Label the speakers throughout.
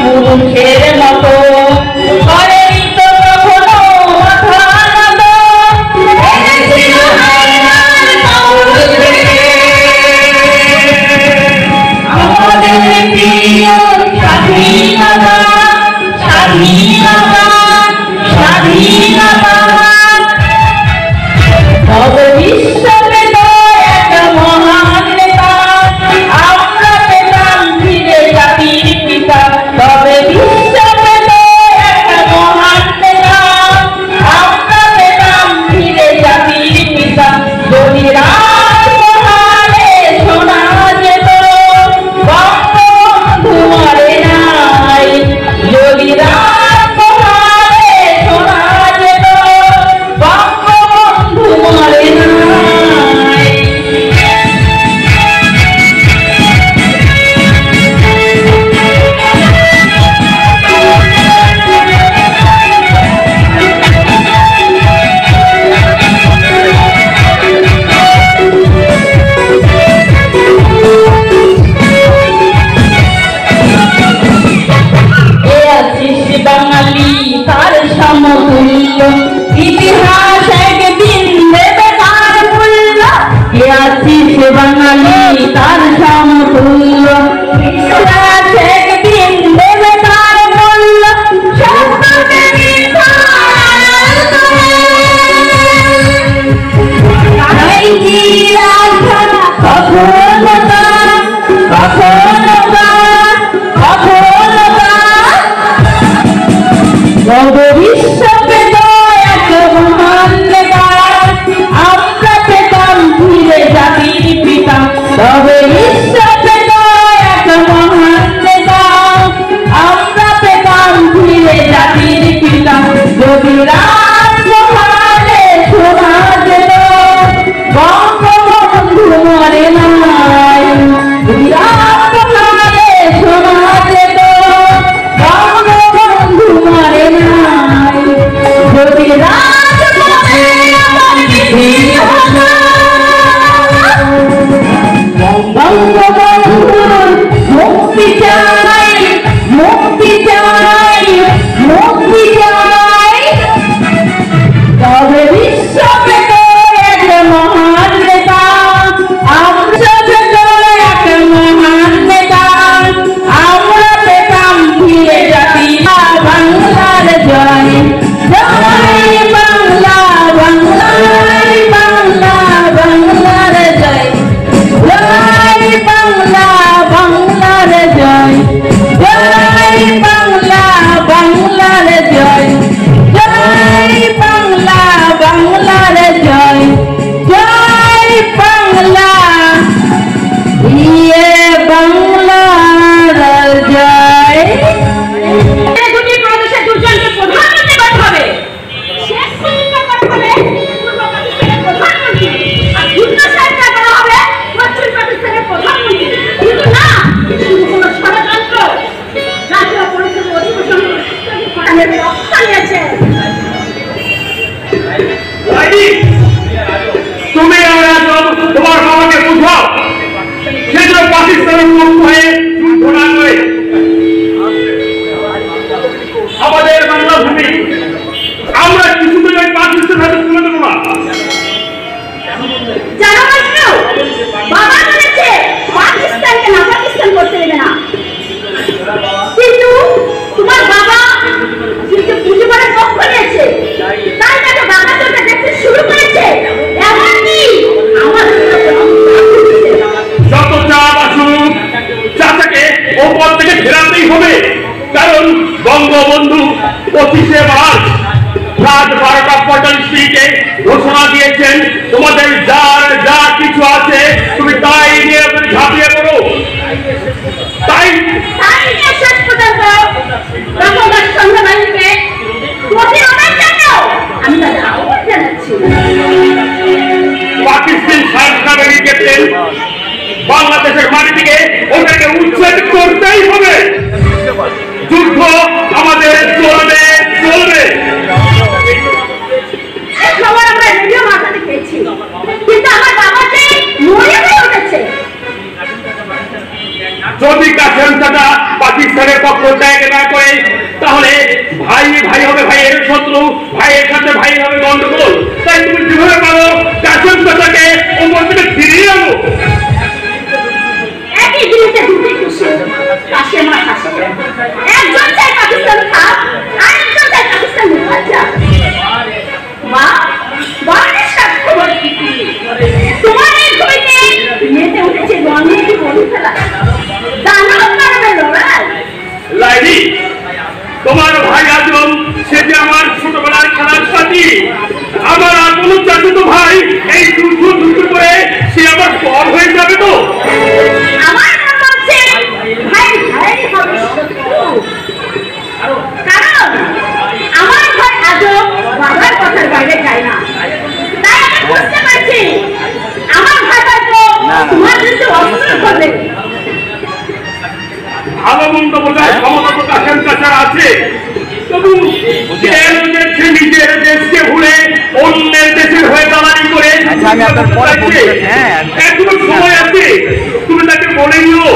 Speaker 1: পুরুষের কারণ বঙ্গবন্ধু 25শে মার্চ রাত 12:45 ঘোষণা দিয়েছেন, তোমাদের যার যা কিছু আছে তুমি তাই নিয়ে ঝাঁপিয়ে পড়ো। তাই
Speaker 2: শেষ পর্যন্ত
Speaker 1: পাকিস্তান সরকারের ক্যাপ্টেন বাংলাদেশের মাটি থেকে ওটাকে উচ্ছেদ করতেই হবে। যুদ্ধ আমাদের চলবে চলবে। যদি কাসেম চাচা পাকিস্তানের পক্ষ ত্যাগ না করে তাহলে ভাই ভাই হবে ভাইয়ের শত্রু, ভাইয়ের সাথে ভাই হবে গন্ডগোল। তাই তুমি যেভাবে পারো কাসেম চাচাকে ওপর থেকে ফিরিয়ে আনো।
Speaker 2: একই জিনিসে দুটি খুশি, কাসেম আর হাসিম। একজন চাই পাকিস্তান থাক, আরেকজন চাই পাকিস্তান মুক্ত যাক। মা বাড়ির সাথে খবর কি তোমার এই ঘুমিতে মেতে উঠেছে রণনীতি বলি ফেলা দানব মানবের লড়াই।
Speaker 1: লাইলি, তোমার ভাই আজম সে যে আমার ছোটবেলার খেলার সাথী, আমার আপন চাচাতো ভাই, এই যুদ্ধ করে সে আমার পর হয়ে যাবে তো।
Speaker 2: আমার মনে হচ্ছে ভাই ভাই হবে শত্রু, কারণ আমার ভাই আজম বাবার কথার বাইরে যায় না। তাই আমি বুঝতে পারছি আমার ভাই তো তোমার বিরুদ্ধে অস্ত্র করবে।
Speaker 1: ভালো মন্দ বোঝার ক্ষমতা তো কাসেম চাচার আছে, তবু নিজের দেশকে ভুলে অন্যের দেশের হয়ে দালালি করে এখনো সময় আছে। তুমি তাকে বলে নিও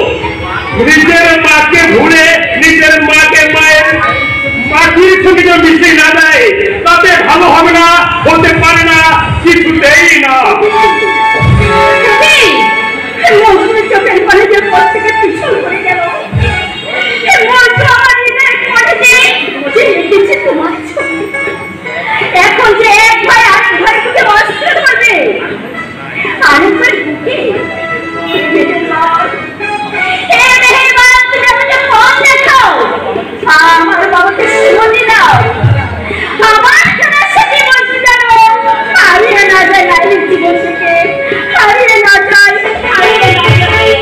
Speaker 1: নিজের মাকে ভুলে নিজের মাকে মায়ের মাটির ছবিটা মিশিয়ে না দেয়, তাতে ভালো হবে না, হতে পারে না, কিছুতেই না।
Speaker 2: চোখের কলেজের পর থেকে পিছন করে গেল। এখন যে এক ভাই আরেক ভাই বুকে অস্ত্র ধরবে, আরেক ভাই বুকে আমার বাবাকে শুনে দাও, আমার খেলার সাথে বলতে জানো হারিয়ে না যায় লাইফ জীবন থেকে, হারিয়ে না যায়, হারিয়ে না যায়।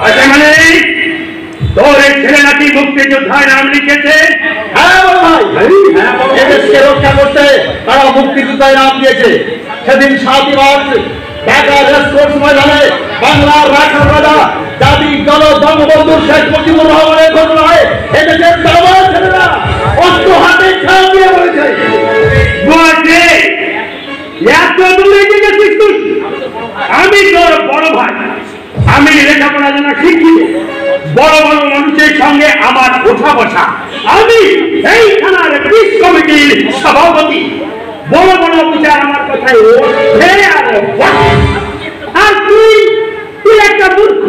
Speaker 1: আচ্ছা, মানে তোর এই ছেলে নাকি মুক্তিযোদ্ধায় নাম লিখেছে?
Speaker 3: হ্যাঁ বড় ভাই, এদেশকে রক্ষা করতে তারা মুক্তিযোদ্ধায় নাম দিয়েছে। সেদিন 7 মার্চ ঢাকা রেসকোর্স ময়দানে বাংলার রাখাল রাজা জাতির জনক বঙ্গবন্ধু শেখ মুজিবুর রহমানের ঘটনায় এদেশের দাবার ছেলেরা অস্ত্র হাতে ছাপ দিয়ে বলেছে।
Speaker 1: এত দূরে গেছিস তুই? আমি তোর বড় ভাই, আমি লেখাপড়া জানা শিক্ষিত, বড় বড় মানুষের সঙ্গে আমার ওঠা বসা, আমি এই থানার পিস কমিটির সভাপতি। বড় বড় বিচার আমার কথায় ওঠে আর তুই একটা মূর্খ।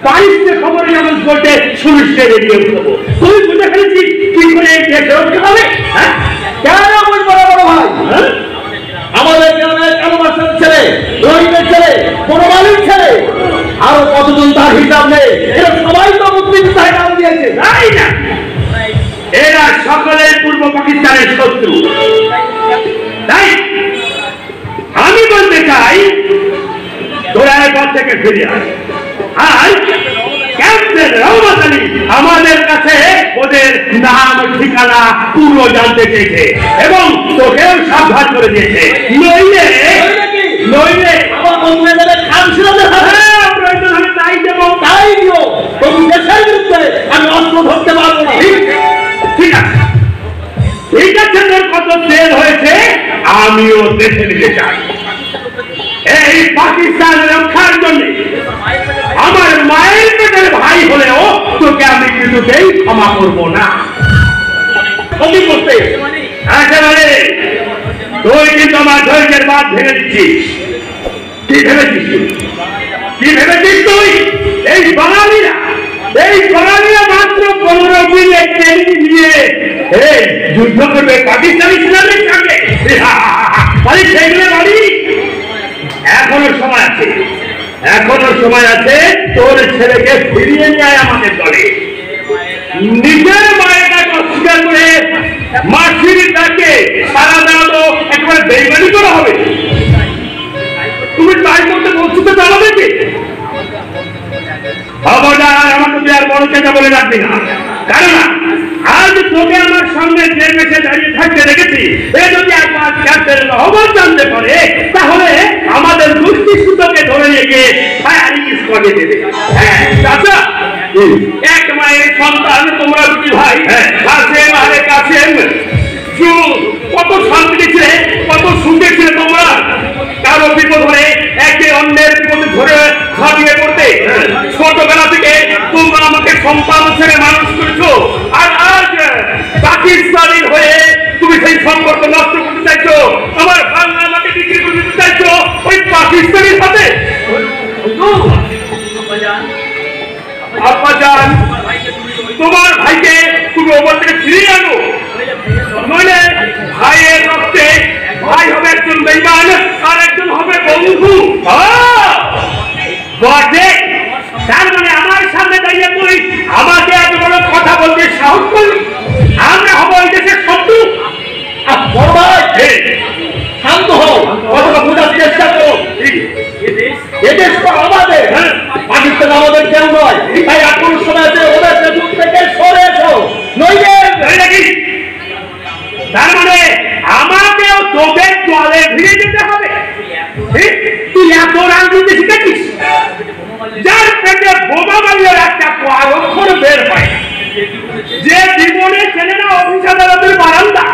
Speaker 1: বাড়িতে খবরে যেমন বলতে সুনিশ্চয় রেডিও দেবো, তুই বুঝে ফেলেছিস কি করে দেশ রক্ষা হবে? হ্যাঁ,
Speaker 3: কেন বুঝবো না বড় ভাই? আমাদের গ্রামের কালুবাসার ছেলে, রহিমের ছেলে, বড়মালির ছেলে, আরো কতজন তার হিসাব নেই, এরা সবাই তো মুক্তিযোদ্ধায় নাম দিয়েছে।
Speaker 1: তাই না? এরা সকলে পূর্ব পাকিস্তানের শত্রু। তাই আমি বলতে চাই তোরা এরপর থেকে ফিরে আস। আর ক্যাপ্টেন রহমত আলী আমাদের কাছে ওদের নাম ঠিকানা পুরো জানতে চেয়েছে এবং তোকেও সাবধান করে দিয়েছে। নইলে
Speaker 3: আমার বন্ধুদের কাউন্সিলরদের হাতে
Speaker 1: প্রয়োজন হলে তাই দেবো,
Speaker 3: তাই দিও। তবু দেশের বিরুদ্ধে আমি অস্ত্র ধরতে পারবো না।
Speaker 1: ঠিক আছে, ঠিক আছে, তোর কত তেল হয়েছে আমিও দেশে নিতে চাই। এই পাকিস্তান রক্ষার জন্য আমার মায়ের পেটের ভাই হলেও তোকে আমি কিছুতেই ক্ষমা করবো না। ক্ষতি করতে একেবারে তুই কিন্তু আমার ধৈর্যের বাঁধ ভেঙে দিচ্ছিস। কি ভেবেছিস তুই? কি ভেবেছিস তুই? এই বাঙালিরা মাত্র 15 মিনিট ট্রেনিং নিয়ে এই যুদ্ধ করবে পাকিস্তানি সেনাদের সঙ্গে? সেগুলো বাড়ি এখনো সময় আছে। এখনো সময় আছে, তোর ছেলেকে ফিরিয়ে নিয়ে আয় আমাদের দলে। নিজের মায়ের ডাকে অস্বীকার করে মাসির ডাকে সারা দেওয়া তো একেবারে বেইমানি করা হবে। তুমি তাই করতে বলছো তো চালাবে কি? খবরদার আমাকে তুই আর বড় চেঁচা বলে রাখবি না, কারণ আজ তোকে আমার সামনে যে মেশে দাঁড়িয়ে থাকতে দেখেছি, এ যদি একবার ক্যাম্পের রহমান জানতে পারে তাহলে আমাদের দুষ্টি সুতোকে ধরে নিয়ে গিয়ে ফায়ারিং স্কোয়াডে দেবে। হ্যাঁ চাচা, এক মায়ের সন্তান তোমরা দুটি ভাই, কাসেম আরে কাসেম, কত শান্তি ছিলে, কত সুখে ছিলে তোমরা। কারো বিপদ হলে একে অন্যের বিপদে ধরে ঝাঁপিয়ে পড়তে। ছোটবেলা থেকে তোমরা আমাকে সন্তান ছেড়ে মানুষ করেছো, আর আজ পাকিস্তানি হয়ে তুমি সেই সম্পর্ক নষ্ট করতে চাইছো। আমার বাংলা আমাকে বিক্রি করে দিতে চাইছো ওই পাকিস্তানির সাথে। আব্বাজান, তোমার ভাইকে তুমি ওপর থেকে ফিরিয়ে আনো, নইলে ভাইয়ের রক্তে ভাই হবে একজন বেঈমান আর একজন হবে বন্ধু। বটে, তার মানে আমার সামনে দাঁড়িয়ে তুই আমাকে এত বড় কথা বলতে সাহস করলি? আমরা হবো এই দেশের শত্রু?
Speaker 3: শান্ত হও, কথাটা বোঝার চেষ্টা করো। এদেশ তো আমাদের, পাকিস্তান আমাদের কেউ নয়। তাই এখন সময় আছে ওদের পেছন থেকে সরে এসো, নইলে
Speaker 1: নাকি? তার মানে আমাকেও তোদের জলে ভিড়ে যেতে হবে? তুই এত রাজনীতি শিখেছিস? যার পেটে বোমা মারলে একটা অক্ষর বের হয়, যে জীবনে চেনে না অফিস আদালতের বারান্দা,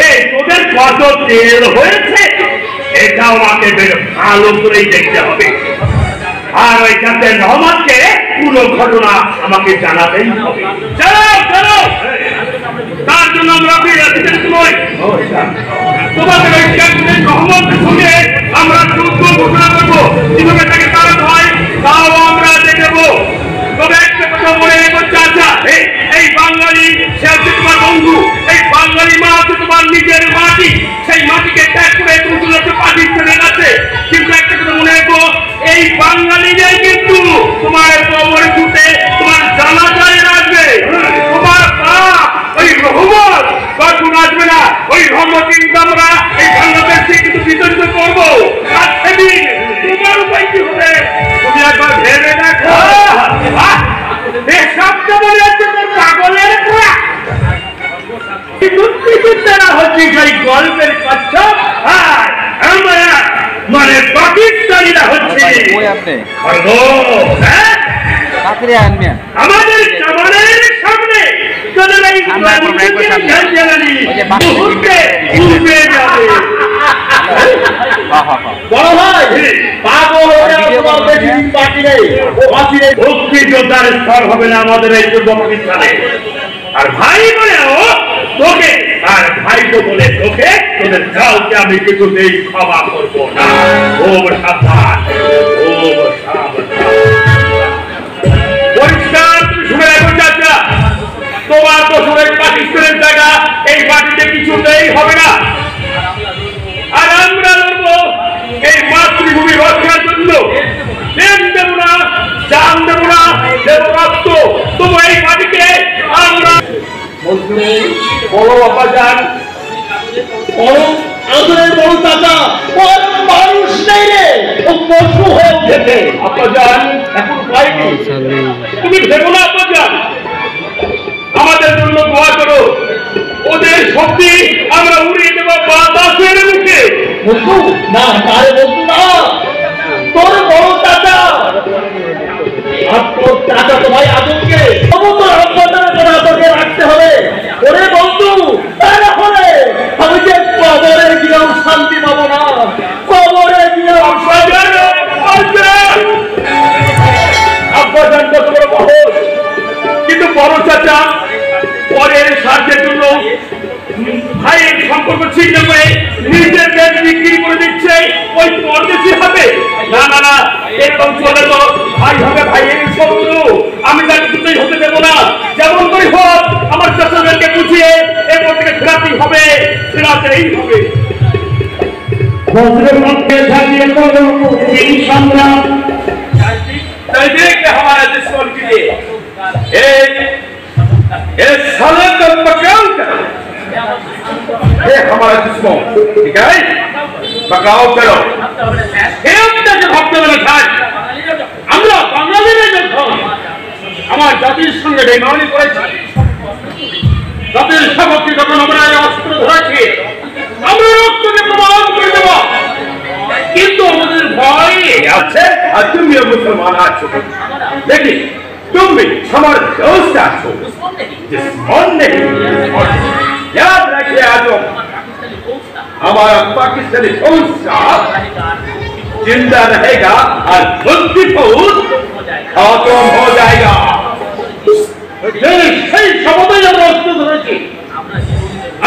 Speaker 1: এই তোদের কত তেল হয়েছে এটাও আমাকে বের ভালো করেই দেখতে হবে। আর ওই ক্যাপ্টেন রহমানকে পুরো ঘটনা আমাকে জানাতেই হবে। চলো চলো, তার জন্য আমরা তোমাদের ওই ক্যাপ্টেন রহমানের সঙ্গে আমরা যুদ্ধ ঘোষণা করবো। কিভাবে তাকে তাড়াতে হয় তাও আমরা দেখবো। তবে একটা কথা মনে রেখো চাচা, এই বাঙালি সে হচ্ছে তোমার বন্ধু। এই বাঙালি মা হচ্ছে তোমার নিজের মাটি। সেই মাটিকে ত্যাগ করে তুমি চলে যাচ্ছ পাকিস্তানের কাছে। কিন্তু একটা কথা মনে রেখো, এই বাঙালিরাই কিন্তু তোমার কবরে ছুটে তোমার জানাজায় আসবে। তোমার বাপ ওই রহমত কখন আসবে না, ওই রহমত কিন্তু আমরা এই বাংলাদেশকে কিন্তু বিতরিত করবো। আর সেদিন তোমার উপায় কি হবে তুমি একবার ভেবে দেখো। শব্দ বলে হচ্ছে তোর পাগলের পোড়া, হচ্ছে সেই গল্পের কচ্ছপ। আর আমরা মানে পাকিস্তানিরা হচ্ছে আমাদের জমানের সামনে তোদের এই মুহূর্তে ডুবে যাবে।
Speaker 3: বড় ভাই, পাগল হয়ে তোমার বেশি দিন বাকি নেই।
Speaker 1: মুক্তিযোদ্ধার স্তর হবে না আমাদের এই পূর্ব পাকিস্তানে। আর ভাই বলেও তোকে, আর ভাইকে বলে তোকে, তোদের কাউকে আমি কিছুতেই ক্ষমা করবো না। ও সাবধান, ও সাবধান। পরিষ্কার তুমি শুনে রাখো চাচা, তোমার তো সবাই পাকিস্তানের জায়গা এই মাটিতে কিছুতেই হবে না। আর আমরা লড়বো এই মাতৃভূমি রক্ষার জন্য। দেন দেব না, জান দেব না, দেব রক্ত। তবু এই মাটিকে আমরা
Speaker 3: বড় বাবা যান, আমাদের বড় চাচা মানুষ নেই রে, ও পশু হয়ে উঠেছে।
Speaker 1: আপা যান এখন পাইনি, তুমি ভেবো না আপা যান, আমাদের জন্য দোয়া করো। ওদের শক্তি আমরা উড়িয়ে দেবো বাতাসের মুখে।
Speaker 3: বন্ধু না, তারে বন্ধু না, তোর বড় চাচা। আর তোর চাচা তো ভাই আদমকে সমস্ত রক্ষতার করে আদমকে রাখতে হবে। ওরে বন্ধু, তাহলে হলে আমি যে কবরে গিয়েও শান্তি পাবো না, কবরে গিয়েও
Speaker 1: আব্বাজান কত বড় বহস, কিন্তু বড় চাচা পরের স্বার্থের জন্য ভাইয়ের সম্পর্ক ছিন্ন করে নিজের দেশ বিক্রি করে দিচ্ছে ওই পরদেশি হবে। না না না, এরকম চলে তো ভাই হবে ভাইয়ের শত্রু। আমি তাকে ठीक है पकाओ करो যে ভাবতে হবে না আমরা বাঙালিরা যখন আমার জাতির সঙ্গে বেমানি করেছি জাতির সামগ্রী যখন আমরা অস্ত্র ধরেছি আমরা রক্তকে প্রমাণ করে দেব কিন্তু আমাদের ভয় আছে আর তুমিও মুসলমান আছো দেখি তুমি আমার दोस्त আছো दुश्मन नहीं याद रखिए आजम हमारा पाकिस्तानी फौज जिंदा रहेगा और मुल्की फौज खत्म हो जाएगा সেই শপথে আমরা অস্ত্র ধরেছি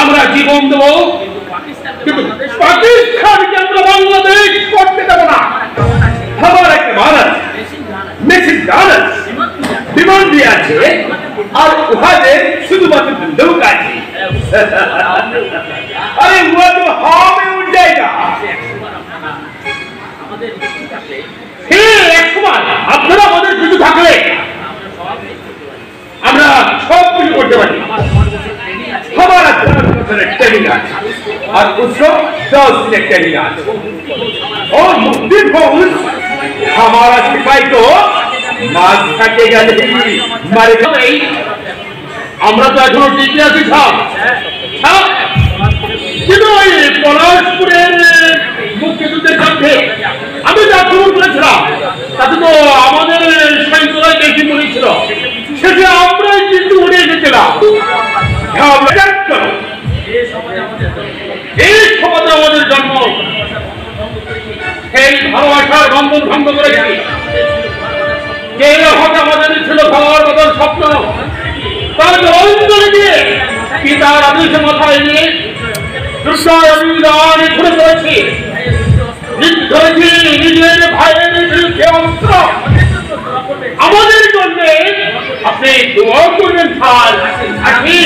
Speaker 1: আমরা জীবন দেব কিন্তু পাকিস্তানকে আমরা বাংলাদেশ করতে দেব না हमारा के भारत मिसिंग डॉलर डिमांड दिया আছে আর ওখানে শুধুমাত্র বন্দুক আছে अरे वो तो हवा में उड़ जाएगा एक সময় আপনারা আমাদের কিছু থাকলে আমরা সব কিছু করতে পারি हमारा 10 ट्रेनिंग আছে और उसको 10 दिन ट्रेनिंग আছে और मुक्ति फौज हमारा सिपाही को मार सकेगा नहीं मारेगा नहीं আমরা তো এখনো টিকে আছি সব কিন্তু ওই পলাশপুরের মুক্তিযুদ্ধের যুদ্ধে আমি যা আক্রমণ করেছিলাম তাতে তো আমাদের সৈন্যরাই বেশি মরেছিল সেটা আমরাই কিন্তু উড়ে এসেছিলাম এই সমাজে আমাদের জন্ম এই ভালোবাসার বন্ধন ভঙ্গ করেছি কে হয়তো আমাদের ছিল খাওয়ার বদল স্বপ্ন তার অঞ্জলি দিয়ে পিতার আদেশ মাথায় নিয়ে দুঃসাহী ঘুরে করেছি ধরেছি নিজের ভাইয়ের বিরুদ্ধে অস্ত্র আমাদের জন্য আপনি দোয়া করবেন স্যার আসি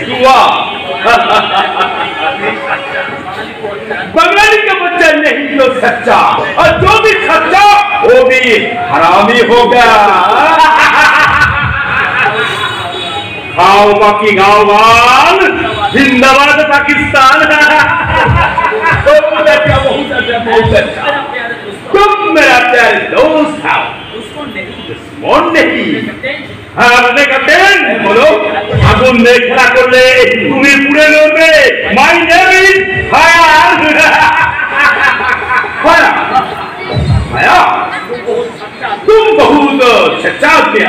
Speaker 1: दुआ बंगाली का बच्चा नहीं तो सच्चा और जो भी सच्चा वो भी हरामी होगा खाओ बाकी गाँव जिंदाबाद पाकिस्तान बहुत अच्छा बहुत अच्छा तुम मेरा प्यारे दोस्त हो दुश्मन नहीं আপনি ক্যাপ্টেন বলো আগুন দিয়ে খেলা করলে তুমি পুড়ে যাবে my name is fire fire fire तुम बहुत सच्चा आदमी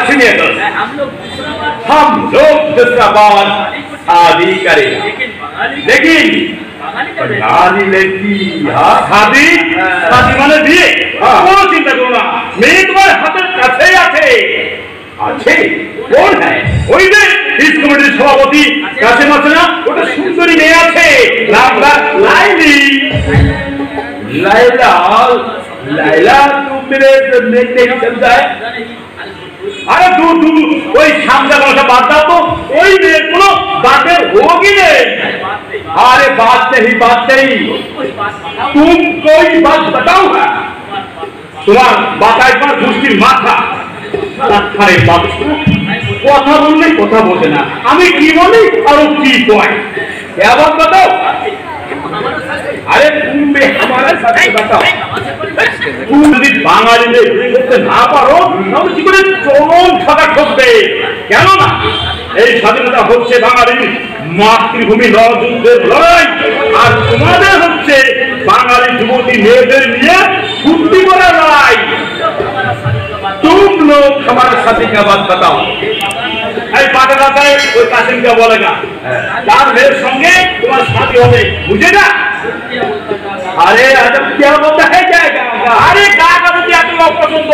Speaker 1: सुनिए दोस्त हम लोग दूसरा बार शादी करेगा लेकिन बंगाली लड़की शादी शादी माने बिये কোনো চিন্তা করো না মেয়ে তোমার হাতের কাছেই আছে আছে কোন হ্যাঁ ওই যে ইস কমিটির সভাপতি কাসেম আছে না ওটা সুন্দরী মেয়ে আছে নাম লাইলি लाइला लाइला तू मेरे देखने ही चलता है अरे तू तू कोई सामने वाला बात ना तो कोई मेरे को बातें होगी नहीं अरे बात नहीं तुम कोई बात बताओ ना তোমার বাতায় পর দুষ্টির মাথা আরে বাপ কথা বললে কথা বোঝে না আমি কি বলি আর ও কি কয় क्या बात बताओ अरे तुम भी हमारे साथ बताओ तुम यदि बांगाली में বিয়ে করতে না পারো তাহলে কি করে চরম ছাড়া ঠকবে কেন না এই স্বাধীনতা হচ্ছে বাঙালির মাতৃভূমি যুদ্ধের লড়াই আর তোমাদের হচ্ছে বাঙালি যুবতী মেয়েদের নিয়ে ফুর্তি করার লড়াই तुम लोग हमारे साथी क्या बात बताओ এই পাটের রাতায় ওই কাসিমকে বলেগা তার মেয়ের সঙ্গে তোমার সাথী হবে বুঝেগা अरे अजब क्या बोलता है क्या अरे क्या कर दिया तुम पसंद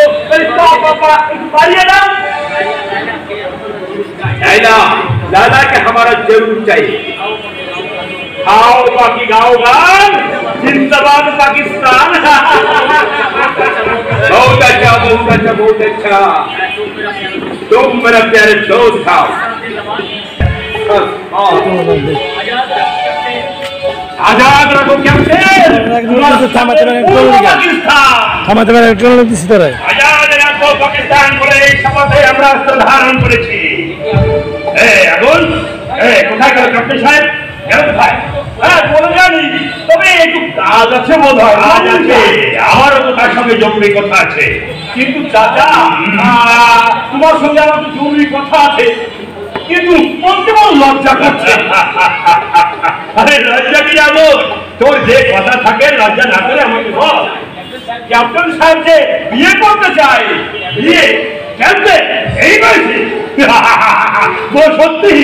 Speaker 1: हो पापा पारिए ना लाला लाला के हमारा जरूर चाहिए आओ बाकी गाँव गान जिंदाबाद पाकिस्तान बहुत अच्छा बहुत अच्छा तुम मेरा प्यारे दोस्त था आजाद रखो कैप्टन
Speaker 4: থামাতে পারেন আজাদ রাখো পাকিস্তান বলে
Speaker 1: পথে আমরা অস্ত্র ধারণ করেছি। আগুন কোথায় গেল ক্যাপ্টেন সাহেব? গেল কোথায়? বলে জানি, তবে একটু কাজ আছে বোধ হয়। কাজ আছে, আমারও তো তার সঙ্গে জরুরি কথা আছে। কিন্তু চাচা, তোমার সঙ্গে আমার তো জরুরি কথা আছে, কিন্তু বলতে বড় লজ্জা করছে। আরে লজ্জা কি যাবো? তোর যে কথা থাকে লজ্জা না করে আমাকে বল। ক্যাপ্টেন সাহেব যে বিয়ে করতে চায়, বিয়ে ক্যাপ্টেন এই বলছি। সত্যি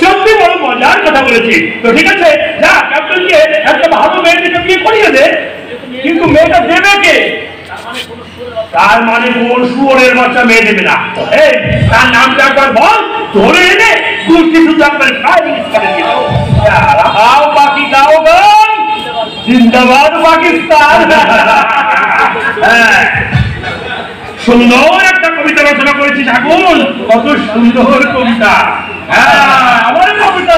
Speaker 1: সত্যি বড় মজার কথা বলেছি। তো ঠিক আছে, যা ক্যাপ্টেনকে একটা ভালো মেয়ে দিকে বিয়ে করিয়ে দে। কিন্তু মেয়েটা দেবে কে? তার মানে কোন শুয়োরের বাচ্চা মেয়ে দেবে না। এই তার নামটা একবার বল, ধরে এনে কুর্তি শুধু একবার খাই করে দিল। आओ बाकी गाओ गान जिंदाबाद पाकिस्तान। সুন্দর একটা কবিতা রচনা করেছিস আগুন, কত সুন্দর কবিতা। আমার কবিতা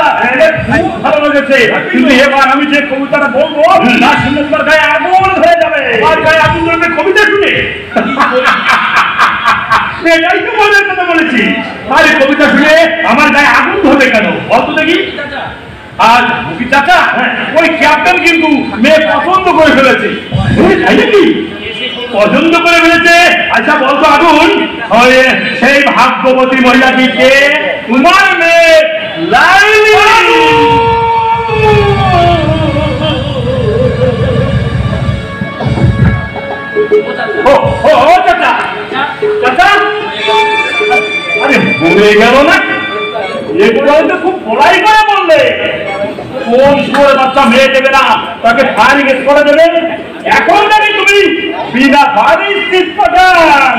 Speaker 1: খুব ভালো লেগেছে, কিন্তু এবার আমি যে কবিতাটা বলবো না শুনে তোমার গায়ে আগুন ধরে যাবে। আমার গায়ে আগুন ধরবে কবিতা শুনে? এটাই তো মজার কথা বলেছি। আরে কবিতা শুনে আমার গায়ে আগুন ধরবে কেন বলতো দেখি? আজ মুখী চাচা, ওই ক্যাপ্টেন কিন্তু মেয়ে পছন্দ করে ফেলেছে। পছন্দ করে ফেলেছে? আচ্ছা বলতো আগুন, সেই ভাগ্যবতী মহিলাটিকে তোমার মেয়ে লাইলি। ও চাচা, চাচা, আরে ভুলে গেল না? এগুলো তো খুব বড়াই করে বললে। কোন শুয়োরের বাচ্চা মেয়ে দেবে না তাকে ফায়ার কেস করে দেবে? এখন জানি তুমি বিনা ফায়ারে স্থিত পাঠান।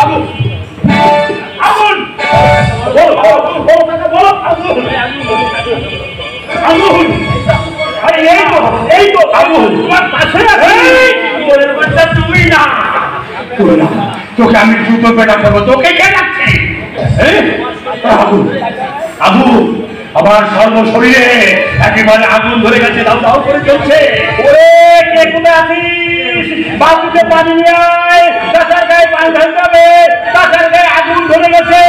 Speaker 1: আগুন আগুন বলো বলো আগুন আগুন। আরে এই তো আগুন তোমার পাশে আছে। শুয়োরের বাচ্চা তুমি না, তোকে আমি জুতো পেটা করবো। তোকে কে রাখছে? আগুন আগুন, আমার সর্ব শরীরে একেবারে আগুন ধরে গেছে, দাও দাও করে চলছে। ওরে কে কোথায় আছিস? বাবুকে পানি নিয়ে আয়, চাচার গায়ে পানি ঢালতে হবে, চাচার গায়ে আগুন ধরে গেছে।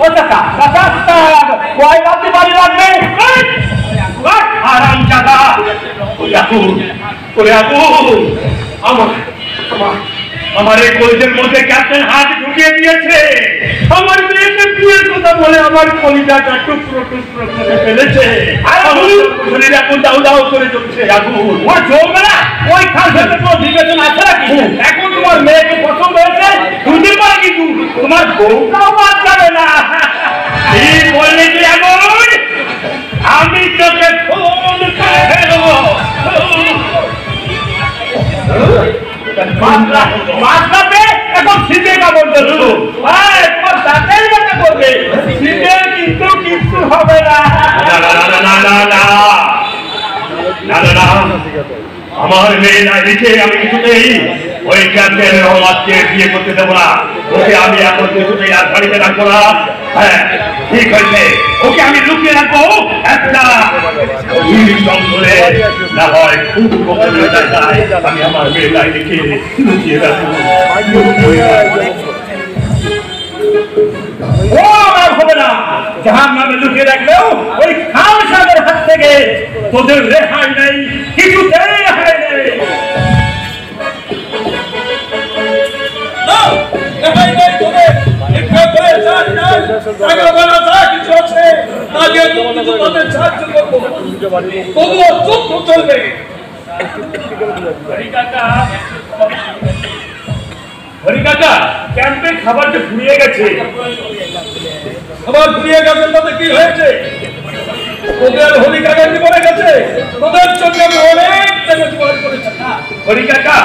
Speaker 1: ও চাচা, চাচা কয় বালতি পানি লাগবে? আরাম চাচা। ওরে আগুন, ওরে আগুন, আমার এই কলিজার মধ্যে ক্যাপ্টেন হাত ঢুকিয়ে দিয়েছে। আমার মেয়েকে বিয়ের কথা বলে আমার কলিজাটা টুকরো টুকরো করে ফেলেছে। শরীর এখন দাউ দাউ করে চলছে। আগুন ওর চলবে না, ওই খান সাথে কোনো বিবেচনা আছে নাকি? এখন তোমার মেয়েকে পছন্দ হয়েছে, দুদিন পরে কিন্তু তোমার বউটাও বাদ যাবে না। এই বললে কি আগুন? আমি তোকে ফোন করে ফেলবো। মাছরাতে এখন শীতে কাপড় ধরছো, তোমার দাঁতেই ব্যথা করবে। শীতে কিন্তু কিছু হবে না। আমার মেয়ে লাইলিকে আমি কিছুতেই ওই ক্যাপ্টেন রহমানকে বিয়ে করতে দেবো না। ওকে আমি এখন কিছুতেই আর বাড়িতে রাখবো না। হ্যাঁ ঠিক হয়েছে, ওকে আমি লুকিয়ে রাখবো একটা জঙ্গলে, না হয় খুব গোপনে যায়। আমি আমার মেয়ে লাইলিকে লুকিয়ে রাখবো। ও আমার হবে না, জাহান নামে লুকিয়ে রাখলেও ওই খান সাহেবের হাত থেকে তোদের রেহাই নেই, কিছুতেই রেহাই নেই। ক্যাম্পে খাবার যে ফুরিয়ে গেছে।
Speaker 4: খাবার ফুরিয়ে গেছে তাতে কি হয়েছে? তোদের হরি কাকা জীবনে গেছে, তোদের জন্য আমি অনেক টাকা জোগাড় করেছি।
Speaker 1: হরি কাকা,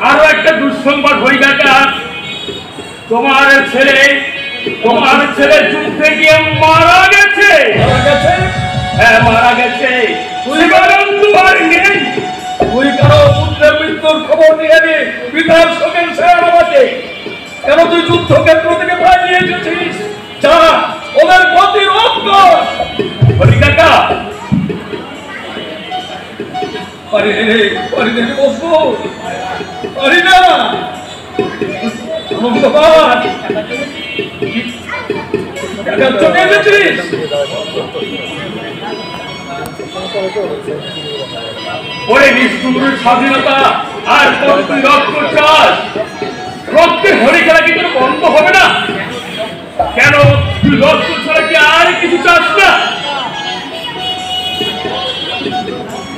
Speaker 1: আরো একটা দুঃসংবাদ হরি কাকা, তোমার ছেলে যুদ্ধে গিয়ে মারা গেছে। হ্যাঁ মারা গেছে।
Speaker 4: তুই কারো পুত্রের মৃত্যুর খবর নিয়ে নি পিতার শোকের সেনাবাদে কেন তুই যুদ্ধক্ষেত্র থেকে পালিয়ে এসেছিস? যা ওদের প্রতিরোধ কর।
Speaker 1: হরি কাকা,
Speaker 4: পারি বসবো, পারি না। ভগবান চলে এসেছিস ওরে নিষ্ঠুর স্বাধীনতা আর তুই রক্ত চাস রক্তের হরি খেলা কি তোর বন্ধ হবে না কেন তুই রক্ত ছাড়া কি আর কিছু চাস না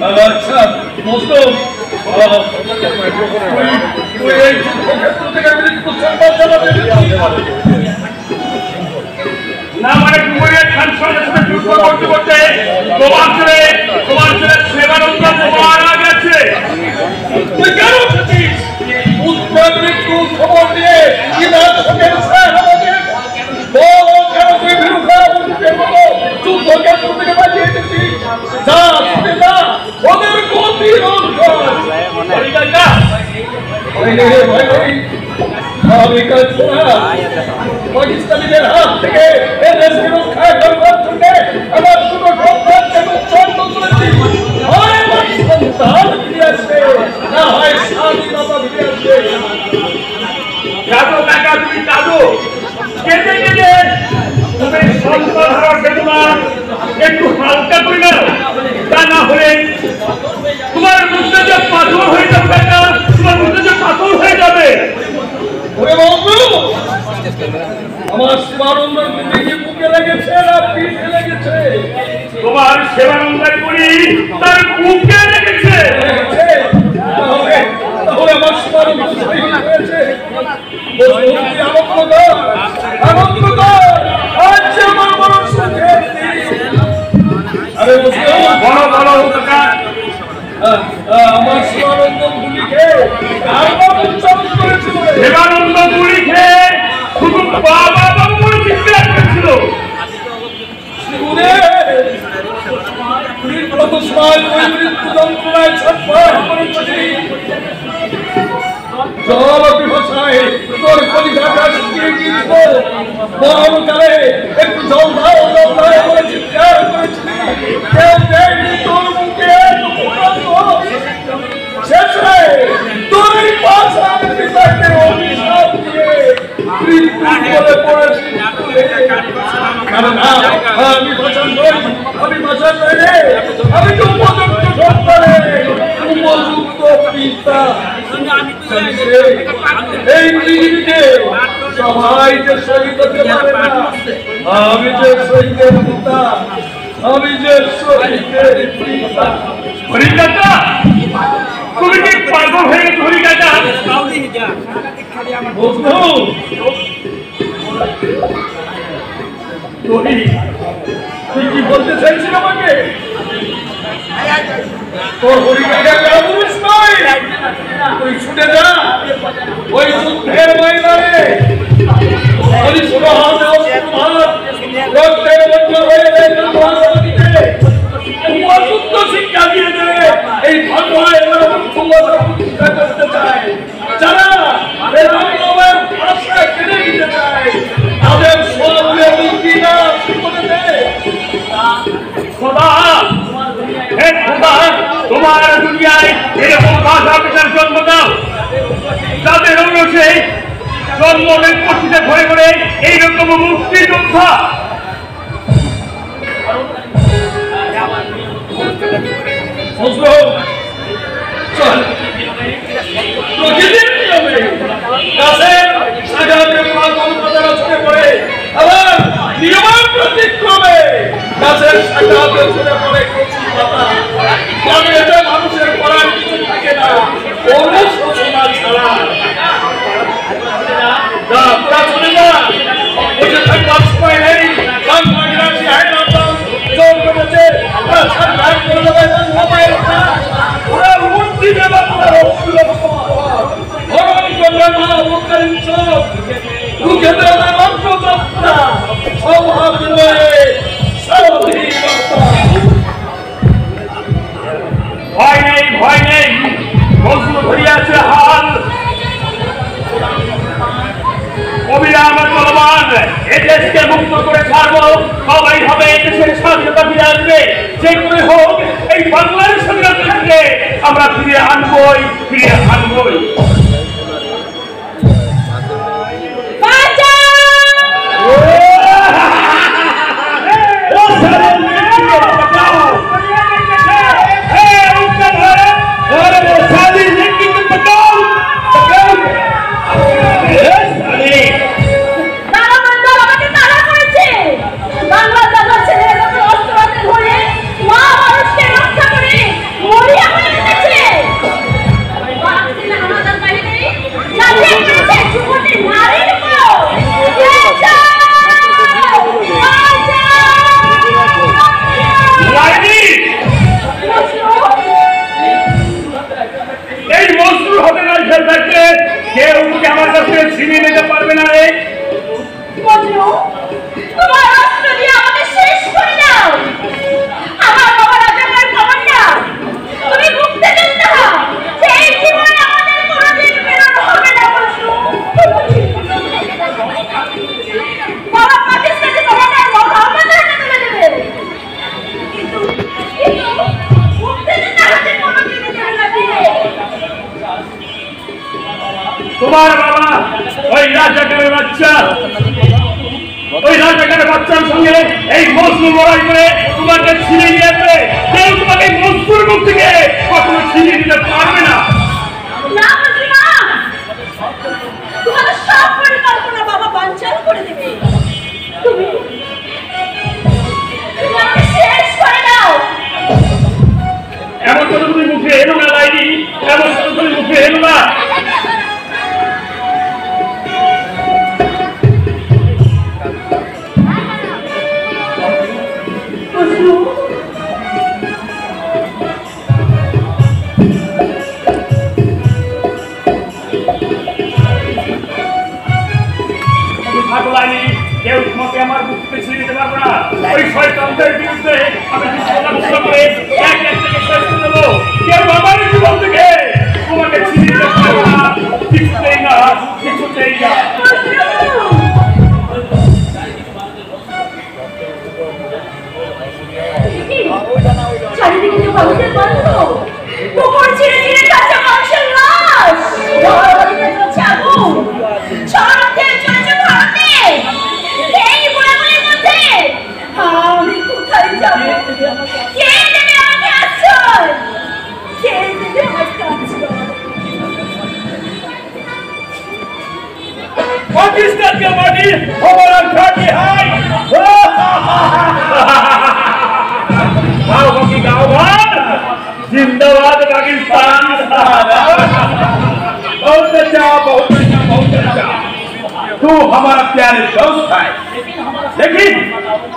Speaker 4: আচ্ছা মুসলিম তুই এই যুদ্ধক্ষেত্র থেকে মৃত্যু সংবাদ জানাতে না মানে তুমি খান সঙ্গে সাথে যুদ্ধ করতে করতে তোমার ছেলে সেবানন্দ মারা গেছে তুই কেন উঠেছিস উত্তর মৃত্যু খবর দিয়ে ইমাম সঙ্গে আমাদের বল কেন তুই বিরুদ্ধে যুদ্ধক্ষেত্র থেকে বাঁচিয়ে এসেছিস যা শুনে যা ওদের গতি রোধ কর আমি কাজ করা পাকিস্তানিদের হাত থেকে দেশকে রক্ষা করবার জন্য আমার দুটো সন্তানকে উচ্ছন্ন করেছি হয় সন্তান ফিরে আসবে না হয় স্বাধীনতা ফিরে আসবে কাঁদো টাকা তুমি কাঁদো কেঁদে কেঁদে তুমি সন্তান হওয়ার বেদনা একটু হালকা করে নাও তা না হলে তোমার মুখে যে পাথর হয়ে যাবে না তোমার মুখে যে পাথর হয়ে যাবে ওরে বাবু আমার শিবানন্দের গুলি বুকে লেগেছে না পিঠে লেগেছে তোমার শিবানন্দের গুলি তার বুকে লেগেছে তাহলে আমার শিবানন্দ শহীদ হয়েছে আনন্দ কর আজ আমার বড় সুখের দিন আরে বড় বড় আমার শিবানন্দ গুলি খেয়ে উচ্চারণ করেছিল শিবানন্দ গুলি খেয়ে শুধু বাবা বাবু চিৎকার করেছিল কত সময় ওই মৃত্যু যন্ত্রণায় ছটফট করেছি জল বিভাষায় তোর কলিজাটা শুকিয়ে গিয়েছিল মরণকালে একটু জল দাও বলে চিৎকার করেছি কেউ দেয়নি তোর মুখে শেষে তোর এই পাশে আমি পিতাকে অভিশাপ দিয়ে মৃত্যু বলে পড়েছি কারণ আমি বাঁচান নই রে আমি তো উপযুক্ত সন্তানে উপযুক্ত পিতা এই পৃথিবীতে সবাই যে শহীদ হতে পারে না আমি যে শহীদের পিতা আমি যে শহীদের পিতা হরিকাকা তুমি কি পাগল হয়ে গেছো হরিকাকা বন্ধু তুই কি বলতে চাইছিস আমাকে তোর হরিকাকা কাবুস নয় তুই ছুটে যা ওই যুদ্ধের ময়দানে রক্তের বন্যা হয়ে যায় উপযুক্ত শিক্ষা দিয়ে দেবে এই ভগবান প্রতিষ্ঠা করতে চায় যারা ভাষা কেড়ে নিতে চায় তাদের সবগুলো মুক্তি না করে দেয় খোদা হে খোদা তোমার দুনিয়ায় এরকম ভাষা পেশার জন্ম দাও তাদের অনুসারে জন্মের পক্ষে ভরে করে এইরকম মুক্তি যোদ্ধা চল প্রকৃতির নিয়মে গাছের সাজাতে পাতা ছড়ে পড়ে আবার নিয়মের ব্যতিক্রমে গাছের সাজাতে ছড়ে পড়ে কচি পাতা এতে মানুষের করার কিছু থাকে না অনুশোচনা ছাড়া যা তোরা চলে যা বসে থাকবার সময় নেই জোর করেছে ওরা মূর্তি দেবার হরণ করবে না মুখের চোখ মুখে দেবে অন্তযাত্রা স্বভাব নয় স্বাধীনতা ভয় নেই মজবুত হইয়াছে হাল অবিরাম চলমান এ দেশকে মুক্ত করে ছাড়বো সবাই হবে এই দেশের স্বাধীনতা ফিরে আসবে যে করে হোক এই বাংলার স্বাধীনতাকে আমরা ফিরে আনবই তোমার বাবা ওই রাজাকারের বাচ্চা, ওই রাজাকারের বাচ্চার সঙ্গে এই মজনু লড়াই করে তোমাকে ছিনিয়ে নিয়েছে। কেউ তোমাকে মজনুর মুখ থেকে কখনো ছিনিয়ে নিতে পারবে না।
Speaker 2: না মজনু, তোমার সব পরিকল্পনা বাবা বানচাল করে দেবে। তুমি আমাকে শেষ করে দাও।
Speaker 4: এমন কথা তুমি মুখে এলো না লাইনি, এমন কথা তুমি মুখে এলো না। কেউ তোমাকে আমার বুক পেছিয়ে দিতে পারবে না। ওই শয়তানদের বিরুদ্ধে আমি ঘোষণা করে এক এক থেকে শেষ করে দেবো। কেউ আমার জীবন থেকে তোমাকে ছিনিয়ে দিতে পারবে না, কিছুতেই না, কিছুতেই না।
Speaker 2: চারিদিকে মানুষের গন্ধ, পুকুর ছিঁড়ে ছিঁড়ে কাঁচা মাংসের লাশ, ঘরবাড়িতে চলছে আগুন, শহরে চলছে ভারতে। এই বুড়াবুড়ির মধ্যে আমি কোথায় যাব? কে দেবে আমাকে আশ্রয়? কে দেবে আমাকে আশ্রয়?
Speaker 4: पाकिस्तान के माटी हमारा घाटी है। गाँव की गाँव भर जिंदाबाद पाकिस्तान।
Speaker 3: बहुत अच्छा, बहुत अच्छा, बहुत अच्छा। तू हमारा प्यारे दोस्त है, लेकिन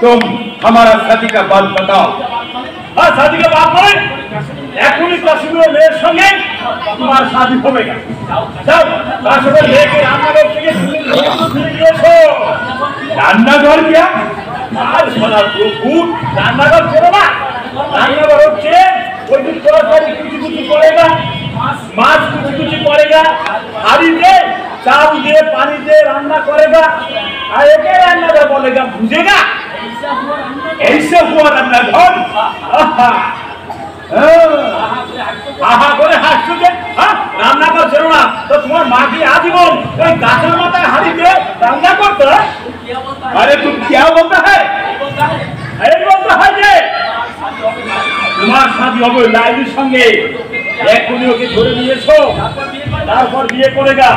Speaker 3: तुम हमारा शादी का बात बताओ।
Speaker 4: हाँ, शादी का बात है। एखुनी काश्मीर मेरे संगे तुम्हारा शादी होगा। जाओ काश्मीर लेके रामनगर থেকে
Speaker 3: রান্নাঘর क्या?
Speaker 4: আর সোনা গুড রান্নাঘর ছিল না। রান্নাঘর হচ্ছে ওই যে তরকারি কুচি কুচি করেগা, মাছ কুচি কুচি করেগা, হাঁড়িতে চাল দিয়ে পানি দিয়ে রান্না করেগা, আর একে রান্নাঘর বলেগা, বুঝেগা?
Speaker 3: ऐसे हुआ রান্নাঘর?
Speaker 4: আহা করে হাসছো যে? হ্যাঁ, রান্না করছিল না তো তোমার মা কি আজীবন ওই গাছের মাথায় হাঁড়িতে রান্না করতো?
Speaker 3: अरे तुम क्या बोलता है?
Speaker 4: এই বলতে হয় যে তোমার শাদী হবে লাইলির সঙ্গে। এখনই ওকে ধরে নিয়েছো, তারপর বিয়ে করেগা।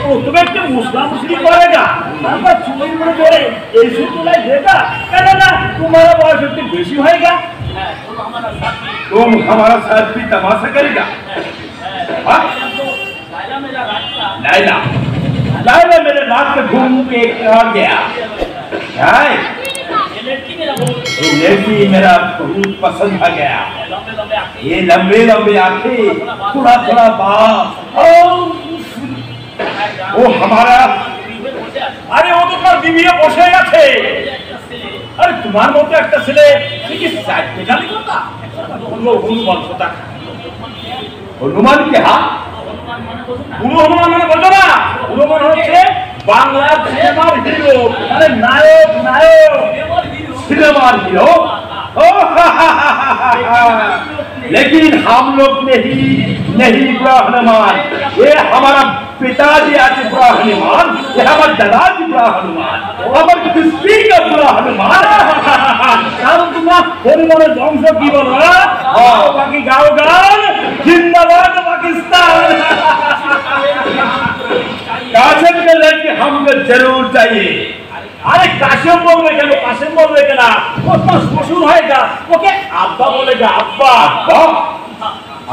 Speaker 4: ও তুমি একটু মুসলামুসলি করেগা, তারপর চুরি করে ধরে এই সুতোলাই দেগা। কেন না তোমার বয়স একটু বেশি হয়েগা।
Speaker 3: तुम हमारा साथ भी तमाशा करेगा? हाँ? लाइला, लाइला मेरे रात में घूम के कहा गया। क्या है? ये लड़की मेरा बहुत पसंद आ गया। ये लंबे लंबे आंखें, थोड़ा थोड़ा बाल, वो हमारा।
Speaker 4: আরে ও তো তোমার বিবিয়ে বসে গেছে। আরে তোমার মতো একটা ছেলে সে কি সাইড পেটালি কথা? হনুমান কথা।
Speaker 3: हनुमान क्या?
Speaker 4: বুড়ো হনুমান মানে বলতো না? হনুমান হচ্ছে বাংলার সিনেমার হিরো, মানে নায়ক। নায়ক
Speaker 3: सिनेमा हीरो? लेकिन हम लोग नहीं बुरा हनुमान। ये हमारा पिताजी आज बुरा हनुमान, ये हमारा दादाजी बुरा हनुमान, हमारे किसी का बुरा हनुमान।
Speaker 4: কারণ তোমরা হনুমানের ধ্বংস কি বলো? বাকি গাও গান জিন্দাবাদ পাকিস্তান।
Speaker 3: कासिम के लड़के हमको जरूर चाहिए।
Speaker 4: আরে কাশেম বলবে কেন? কাশেম বলবে কেন? ও তো শ্বশুর হয়েগা, ওকে আব্বা বলেগা। আব্বা
Speaker 3: अब्बा,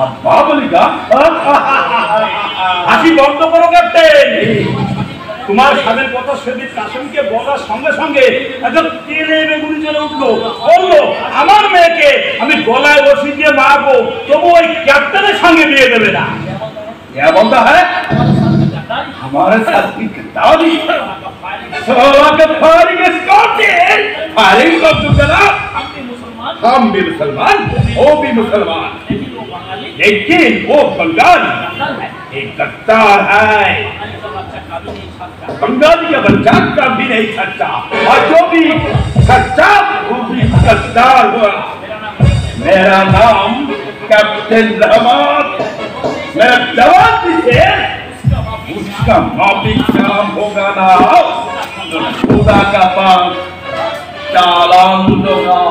Speaker 3: अब्बा बोलेगा?
Speaker 4: হাসি বন্ধ করো ক্যাপ্টেন। তোমার স্বামীর কথা সেদিন কাশেমকে বলার সঙ্গে সঙ্গে একদম তেলে বেগুনি চলে উঠলো। বললো আমার মেয়েকে আমি গলায় রশি দিয়ে মারবো, তবু ওই ক্যাপ্টেনের সঙ্গে বিয়ে দেবে না।
Speaker 3: क्या बोलता है? हमारे साथ की गद्दारी, सोलह के फायरिंग स्कॉटिश, फायरिंग को तू करा। हम भी मुसलमान, वो भी मुसलमान, लेकिन वो बंगाली एक गद्दार है। बंगाली का बच्चा कभी नहीं सच्चा, और जो भी सच्चा वो भी गद्दार हुआ। मेरा नाम कैप्टन रहमान। मैं जवान से
Speaker 4: इसका माफी काम होगा ना तो खुदा का पास चालान दूंगा।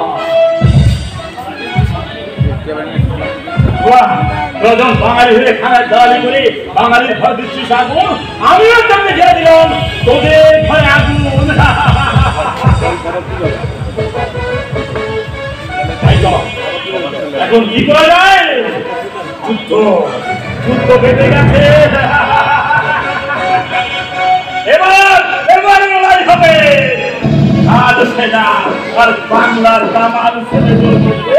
Speaker 4: প্রথম বাঙালি হয়ে খানায় দালালি করে বাঙালির ঘর দিচ্ছিস আগুন, আমিও তোকে ছেড়ে দিলাম তোদের ঘরে আগুন। এখন কি করা যায়? যুদ্ধ যুদ্ধ বেঁধে গেছে, এবার লড়াই হবে। আজ সেনা আর বাংলার দামাল ছেলেদের মধ্যে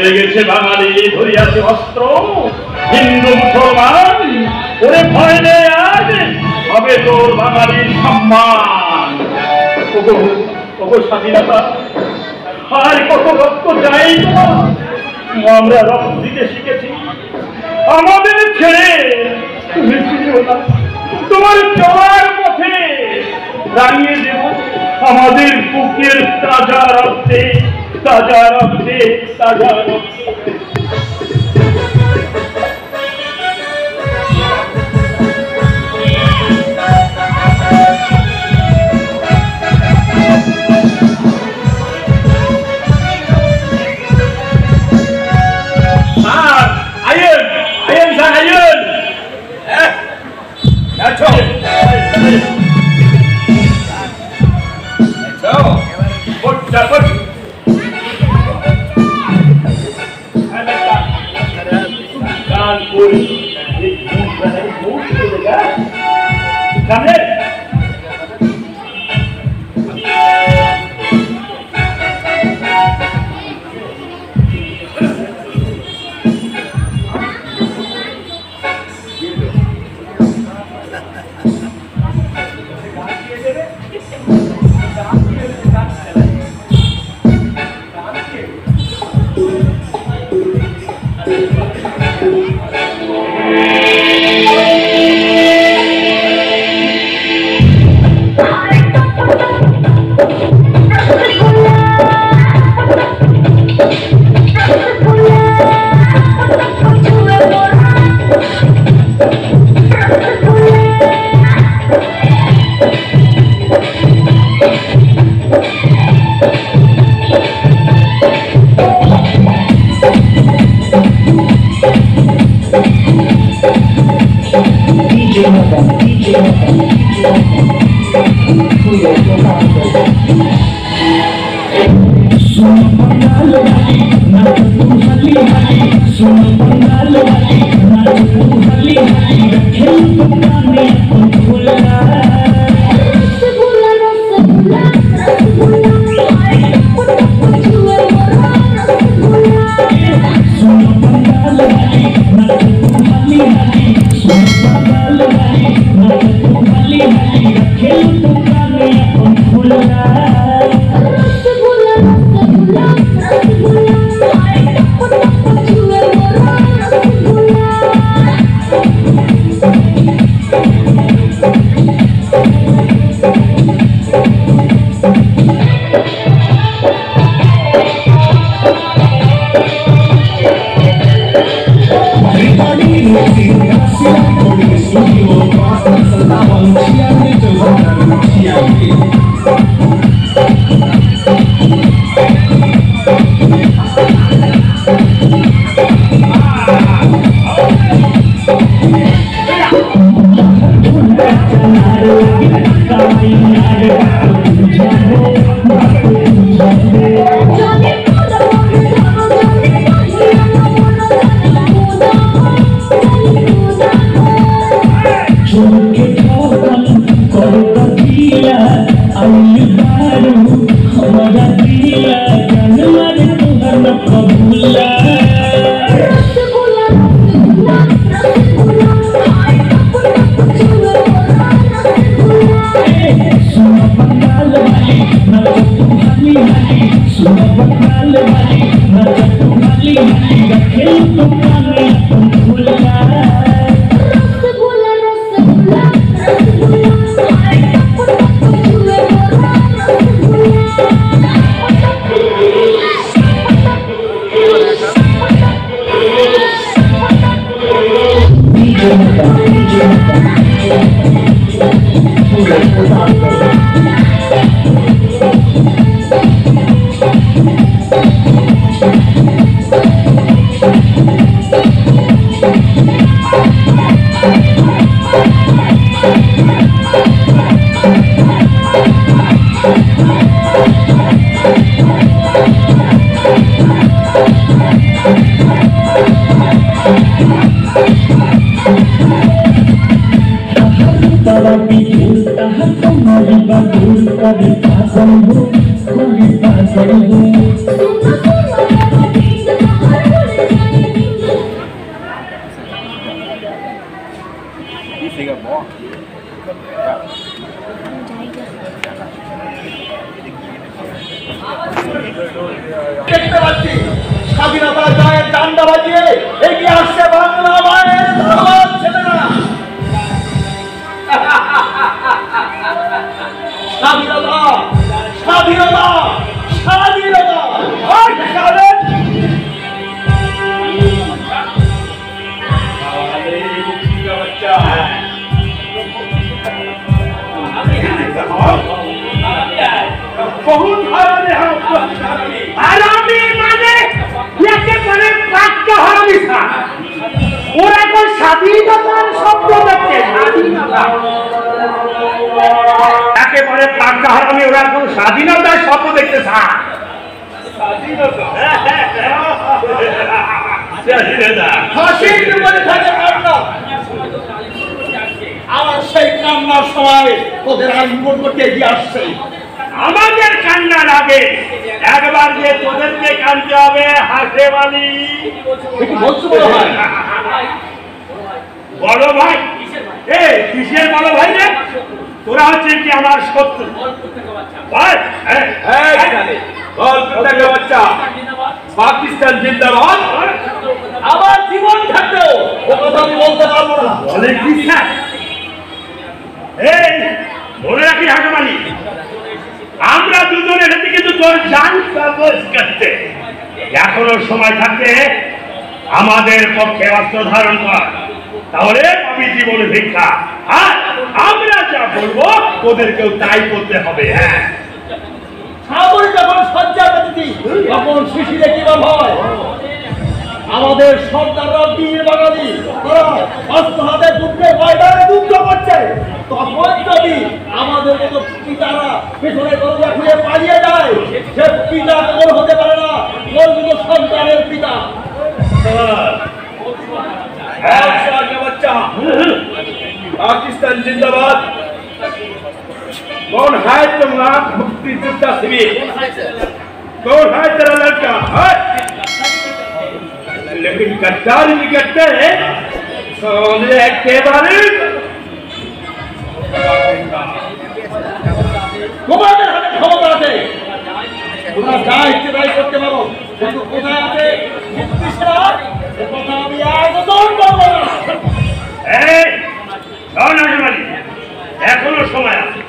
Speaker 4: দেখেছে বাঙালি ধরিয়াছে অস্ত্র, হিন্দু মুসলমান ওরে ভয় নেই, আজ হবে তোর বাঙালির সম্মান। ওগো স্বাধীনতা আর কত রক্ত চাই, আমরা রক্ত দিতে শিখেছি, আমাদের ছেড়ে তুমি ছিল না, তোমার চলার পথে দাঁড়িয়ে দেব আমাদের বুকের তাজা রক্তে, তাজা রক্তে, তাজা রক্তে।
Speaker 3: দেখতে পাচ্ছি স্বাধীনতা জয়ের ডান্ডা বাজিয়ে এগিয়ে আসছে বাংলা মায়ের ধর্মের ছেলেরা। স্বাধীনতা স্বাধীনতা স্বাধীনতা
Speaker 1: बहुत हरामी है हरामी माने একেবারে পাক্কা হারামি था ওরা কোন স্বাধীনতার শব্দ দেখছে স্বাধীনতা একেবারে পাক্কা হারামি ওরা কোন স্বাধীনতার শব্দ দেখতে था স্বাধীনতা স্বাধীনতা
Speaker 3: হাসির মধ্যে থাকে কান্না। আমার সেই কান্নার সময় ওদের আলিঙ্গন করতে এগিয়ে আসছে।
Speaker 1: আমাদের কান্না লাগে একবার যে তোদেরকে কানতে হবে হাসে বালি
Speaker 3: বলছো বড় ভাই
Speaker 1: বড় ভাই কিসের বড় ভাই রে তোরা হচ্ছে কি আমার শত্রু বাচ্চা পাকিস্তান জিন্দাবাদ
Speaker 3: আমার জীবন থাকতেও ও কথা আমি বলতে পারবো না।
Speaker 1: বলে কি স্যার মনে রাখি হাসে আমরা দুজনে হেঁটে কিন্তু তোর জান কাগজ করতে এখনো সময় থাকতে আমাদের পক্ষে অস্ত্র ধারণ কর তাহলে আমি জীবন ভিক্ষা আর আমরা যা বলবো ওদেরকেও তাই করতে হবে। হ্যাঁ
Speaker 3: সামরিক যখন সজ্জা পেতেছি তখন শিশিরে কিবা ভয় আমাদের সর্দাররা বীর বাঙালি তারা অস্ত্র হাতে যুদ্ধের ময়দানে যুদ্ধ করছে তখন যদি আমাদের মতো পিতারা পেছনে দরজা খুলে পালিয়ে যায় সে পিতা কখন হতে পারে না ওর মতো সন্তানের পিতা।
Speaker 1: बच्चा पाकिस्तान जिंदाबाद कौन है तुम्हारा मुक्ति योद्धा शिविर कौन है तेरा लड़का है? लेकिन गद्दारी नहीं करते हैं सोने के बारे
Speaker 3: তোমাদের হাতে ক্ষমতা আছে তোমরা যা ইচ্ছে তাই করতে পারো কিন্তু কোথায় আছে মুক্তি সেনা এ কথা আমি একদম বলবো না।
Speaker 1: এখনো সময় আছে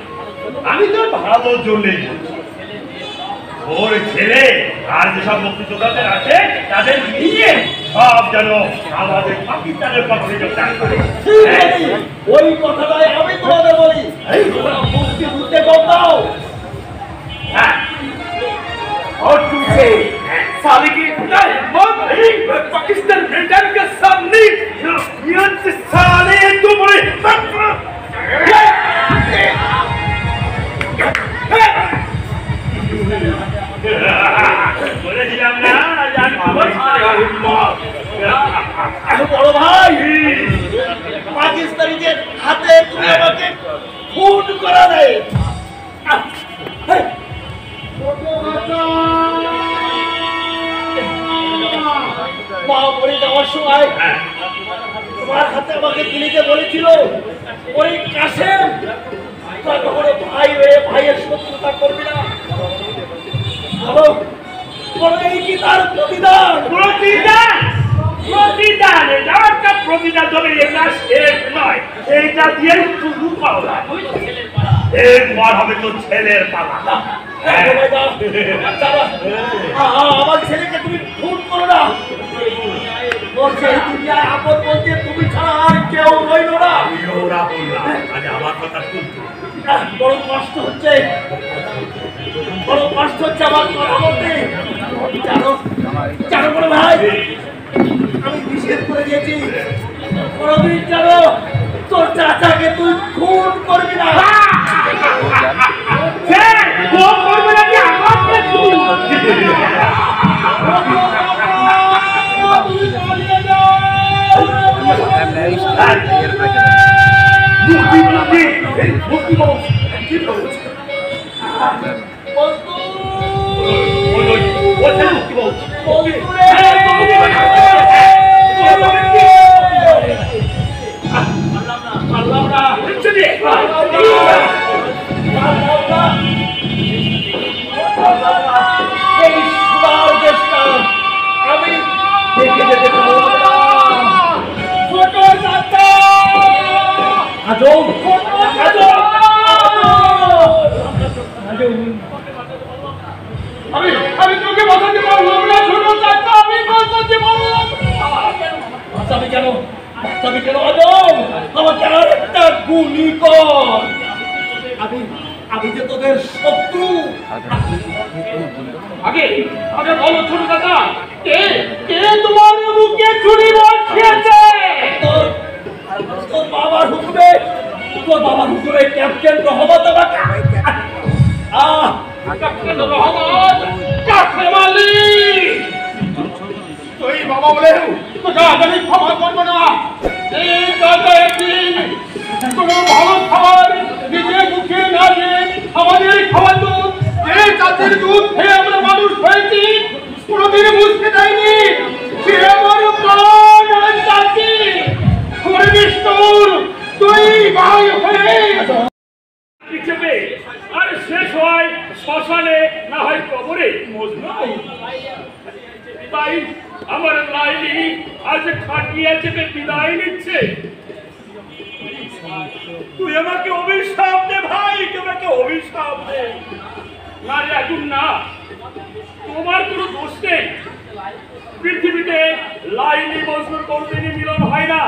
Speaker 1: আমি তো ভালো জন্যই ওর ছেলে আর যেসব মুক্তিযোদ্ধাদের আছে তাদের নিয়ে সব যেন আমাদের পাকিস্তানের পক্ষে যোগদান করে।
Speaker 3: ওই কথাটাই আমি তোমাদের বলি তোমরা মুক্তি যুদ্ধে যোগ দাও।
Speaker 1: হ্যাঁ और तुझे साले की पाकिस्तान ब्रिटेन के सामने ये साले तुम्हारे বলেছিলাম না
Speaker 3: বড় ভাই পাকিস্তানিদের হাতে তুমি আমাকে খুন করা দেয় মা মরে যাওয়ার সময় তোমার হাতে আমাকে দিলিতে বলেছিল ওই কাসেম তোরা কখনো ভাই হয়ে ভাইয়ের শত্রুতা করবি না বলো বলো এই কি তার প্রতিদান
Speaker 1: প্রতিদান প্রতিদান এটা একটা প্রতিদান তবে এটা শেষ নয় এইটা দিয়ে শুরু পাওয়া এরপর হবে তো ছেলের পালা।
Speaker 3: আমার ছেলেকে তুমি খুন করো না ওর সেই দুনিয়ায় আপন বলতে তুমি ছাড়া আর কেউ রইল না।
Speaker 1: ওরা বললাম আরে আমার কথা শুনতো
Speaker 3: বড় কষ্ট হচ্ছে বড় কষ্ট হচ্ছে আমার কথা বলতে জানো জানো বড় ভাই আমি নিষেধ করে দিয়েছি কোনদিন জানো তোর চাচাকে তুই খুন করবি না।
Speaker 1: করবে নাকি আমার মুক্তি মুক্তি মুক্তি
Speaker 4: আমি তোকে বাঁচাতে পারলাম না, ছোট চাচা, আমি বাঁচাতে পারলাম বাঁচাবি কেন আজম? আমাকে আর একটা গুলি কর। আমি যে তোদের শত্রু। আগে বলো ছোট চাচা, কে তোমার মুখে ছুরি বসিয়েছে? তোর বাবার হুকুমে ক্যাপ্টেন রহমত আমাকে ক্যাপ্টেন রহমত কাকে মারলি? তুই বাবা বলে তোকে আজ আমি ক্ষমা করবো না। এই চাচা একদিন কোনো ভালো খাবার নিজে মুখে না দিয়ে আমাদের খাওয়াতো। যে চাচির দুধ খেয়ে আমরা মানুষ হয়েছি কোনোদিন বুঝতে চাইনি সে আমার প্রাণ আর চাচি। আমার বিষ্ণুর তুই ভাই হয়ে হিসেবে আর শেষ হয় শ্মশানে, না হয় কবরে। তাই আমার লাইলি আজ খাটিয়ে চেপে বিদায় নিচ্ছে। তুই আমাকে অভিশাপ দে ভাই, তোমাকে অভিশাপ দে। না রে এখন না, তোমার কোনো দোষ নেই। পৃথিবীতে লাইলি মজনুর কোনদিনই মিলন হয় না,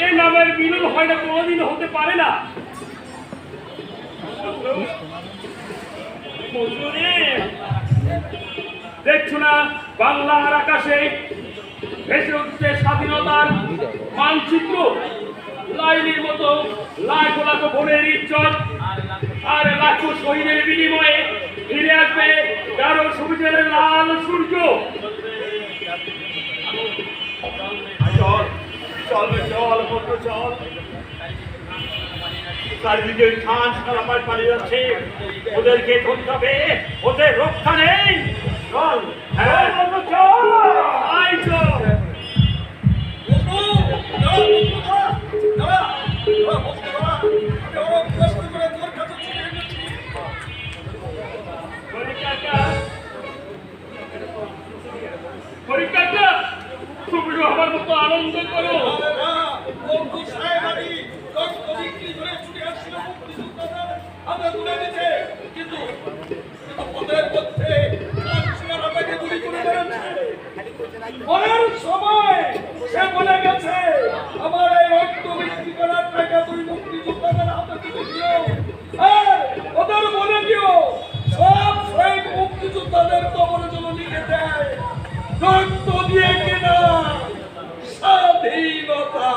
Speaker 4: এই নামের মিলন হয় না, কোনোদিন হতে পারে না। দেখছো না বাংলার আকাশে ভেসে উঠছে স্বাধীনতার মানচিত্র। লাইলির মতো লাখো লাখো বোনের ইজ্জত আর লাখো শহীদের বিনিময়ে ফিরে আসবে কারো সবুজের লাল সূর্য। চল চারিদিকে খান সারাপাট পালিয়ে যাচ্ছে, ওদেরকে ধরতে হবে, ওদের রক্ষা নেই। চল তুমি আমার মতো আনন্দ করো। অনেক সময় সে বলে গেছে আমার এই রক্ত বিক্রি করার টাকা তুই মুক্তিযোদ্ধাদের হাতে তুলে দিও, আর ওদের বলে দিও সব শহীদ মুক্তিযোদ্ধাদের কবরে যেন লিখে দেয় রক্ত দিয়ে কেনা স্বাধীনতা।